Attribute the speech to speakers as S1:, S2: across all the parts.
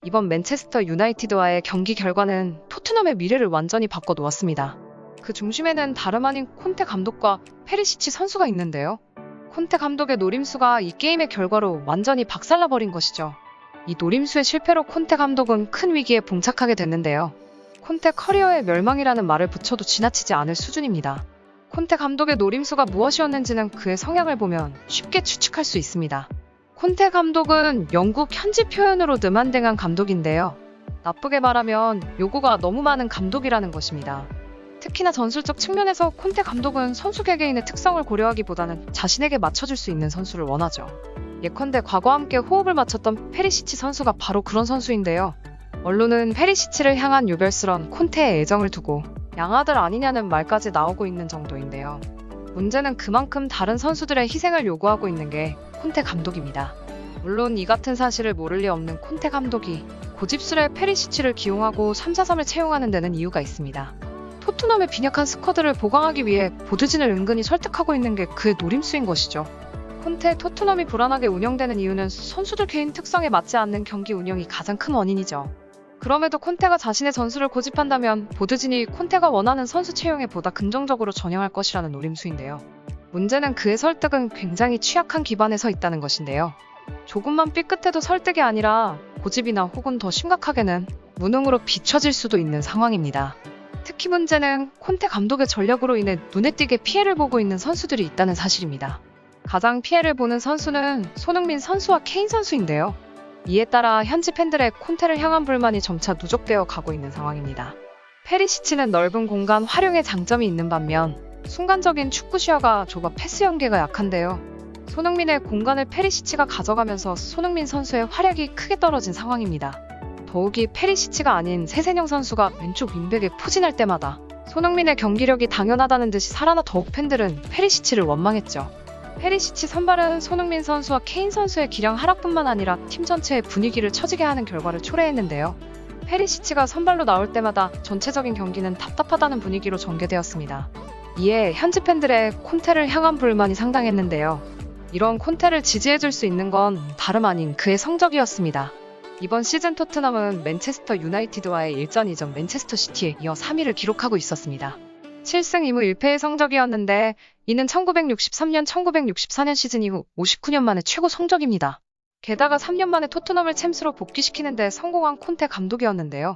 S1: 이번 맨체스터 유나이티드와의 경기 결과는 토트넘의 미래를 완전히 바꿔놓았습니다. 그 중심에는 다름 아닌 콘테 감독과 페리시치 선수가 있는데요. 콘테 감독의 노림수가 이 게임의 결과로 완전히 박살나버린 것이죠. 이 노림수의 실패로 콘테 감독은 큰 위기에 봉착하게 됐는데요. 콘테 커리어의 멸망이라는 말을 붙여도 지나치지 않을 수준입니다. 콘테 감독의 노림수가 무엇이었는지는 그의 성향을 보면 쉽게 추측할 수 있습니다. 콘테 감독은 영국 현지 표현으로 느만댕한 감독인데요. 나쁘게 말하면 요구가 너무 많은 감독이라는 것입니다. 특히나 전술적 측면에서 콘테 감독은 선수 개개인의 특성을 고려하기보다는 자신에게 맞춰줄 수 있는 선수를 원하죠. 예컨대 과거와 함께 호흡을 맞췄던 페리시치 선수가 바로 그런 선수인데요. 언론은 페리시치를 향한 유별스런 콘테의 애정을 두고 양아들 아니냐는 말까지 나오고 있는 정도인데요. 문제는 그만큼 다른 선수들의 희생을 요구하고 있는 게 콘테 감독입니다. 물론 이 같은 사실을 모를 리 없는 콘테 감독이 고집스레 페리시치를 기용하고 3-4-3을 채용하는 데는 이유가 있습니다. 토트넘의 빈약한 스쿼드를 보강하기 위해 보드진을 은근히 설득하고 있는 게 그의 노림수인 것이죠. 콘테 토트넘이 불안하게 운영되는 이유는 선수들 개인 특성에 맞지 않는 경기 운영이 가장 큰 원인이죠. 그럼에도 콘테가 자신의 전술을 고집한다면 보드진이 콘테가 원하는 선수 채용에 보다 긍정적으로 전향할 것이라는 노림수인데요. 문제는 그의 설득은 굉장히 취약한 기반에 서 있다는 것인데요. 조금만 삐끗해도 설득이 아니라 고집이나 혹은 더 심각하게는 무능으로 비춰질 수도 있는 상황입니다. 특히 문제는 콘테 감독의 전략으로 인해 눈에 띄게 피해를 보고 있는 선수들이 있다는 사실입니다. 가장 피해를 보는 선수는 손흥민 선수와 케인 선수인데요. 이에 따라 현지 팬들의 콘테를 향한 불만이 점차 누적되어 가고 있는 상황입니다. 페리시치는 넓은 공간 활용에 장점이 있는 반면 순간적인 축구 시야가 좁아 패스 연계가 약한데요. 손흥민의 공간을 페리시치가 가져가면서 손흥민 선수의 활약이 크게 떨어진 상황입니다. 더욱이 페리시치가 아닌 세세뇽 선수가 왼쪽 윙백에 포진할 때마다 손흥민의 경기력이 당연하다는 듯이 살아나 더욱 팬들은 페리시치를 원망했죠. 페리시치 선발은 손흥민 선수와 케인 선수의 기량 하락뿐만 아니라 팀 전체의 분위기를 처지게 하는 결과를 초래했는데요. 페리시치가 선발로 나올 때마다 전체적인 경기는 답답하다는 분위기로 전개되었습니다. 이에 현지 팬들의 콘테를 향한 불만이 상당했는데요. 이런 콘테를 지지해줄 수 있는 건 다름 아닌 그의 성적이었습니다. 이번 시즌 토트넘은 맨체스터 유나이티드와의 일전 이전 맨체스터 시티에 이어 3위를 기록하고 있었습니다. 7승 2무 1패의 성적이었는데 이는 1963년 1964년 시즌 이후 59년 만에 최고 성적입니다. 게다가 3년 만에 토트넘을 챔스로 복귀시키는 데 성공한 콘테 감독이었는데요.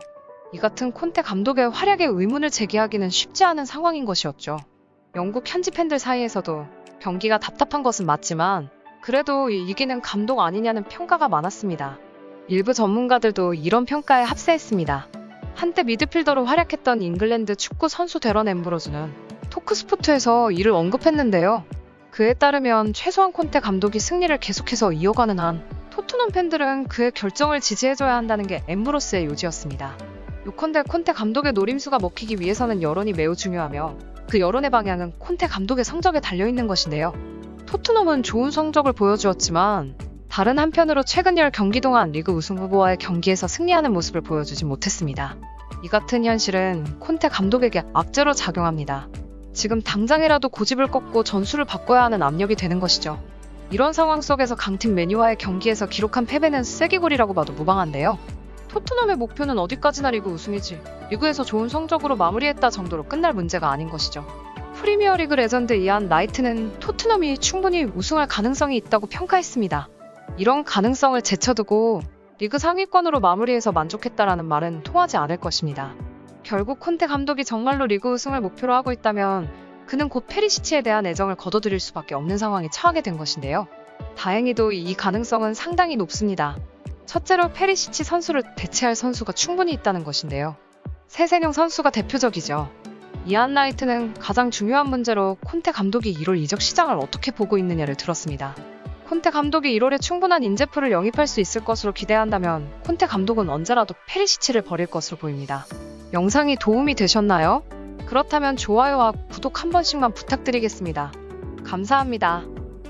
S1: 이 같은 콘테 감독의 활약에 의문을 제기하기는 쉽지 않은 상황인 것이었죠. 영국 현지 팬들 사이에서도 경기가 답답한 것은 맞지만 그래도 이기는 감독 아니냐는 평가가 많았습니다. 일부 전문가들도 이런 평가에 합세했습니다. 한때 미드필더로 활약했던 잉글랜드 축구 선수 데런 앰브로즈는 토크스포트에서 이를 언급했는데요. 그에 따르면 최소한 콘테 감독이 승리를 계속해서 이어가는 한 토트넘 팬들은 그의 결정을 지지해줘야 한다는 게 앰브로스의 요지였습니다. 요컨대 콘테 감독의 노림수가 먹히기 위해서는 여론이 매우 중요하며 그 여론의 방향은 콘테 감독의 성적에 달려있는 것인데요. 토트넘은 좋은 성적을 보여주었지만 다른 한편으로 최근 10경기 동안 리그 우승 후보와의 경기에서 승리하는 모습을 보여주지 못했습니다. 이 같은 현실은 콘테 감독에게 악재로 작용합니다. 지금 당장이라도 고집을 꺾고 전술을 바꿔야 하는 압력이 되는 것이죠. 이런 상황 속에서 강팀 맨유와의 경기에서 기록한 패배는 쐐기골이라고 봐도 무방한데요. 토트넘의 목표는 어디까지나 리그 우승이지 리그에서 좋은 성적으로 마무리했다 정도로 끝날 문제가 아닌 것이죠. 프리미어리그 레전드 이안 라이트는 토트넘이 충분히 우승할 가능성이 있다고 평가했습니다. 이런 가능성을 제쳐두고 리그 상위권으로 마무리해서 만족했다라는 말은 통하지 않을 것입니다. 결국 콘테 감독이 정말로 리그 우승을 목표로 하고 있다면 그는 곧 페리시치에 대한 애정을 거둬들일 수밖에 없는 상황에 처하게 된 것인데요. 다행히도 이 가능성은 상당히 높습니다. 첫째로 페리시치 선수를 대체할 선수가 충분히 있다는 것인데요. 세세뇽 선수가 대표적이죠. 이안 라이트는 가장 중요한 문제로 콘테 감독이 1월 이적 시장을 어떻게 보고 있느냐를 들었습니다. 콘테 감독이 1월에 충분한 인재풀을 영입할 수 있을 것으로 기대한다면 콘테 감독은 언제라도 페리시치를 버릴 것으로 보입니다. 영상이 도움이 되셨나요? 그렇다면 좋아요와 구독 한 번씩만 부탁드리겠습니다. 감사합니다.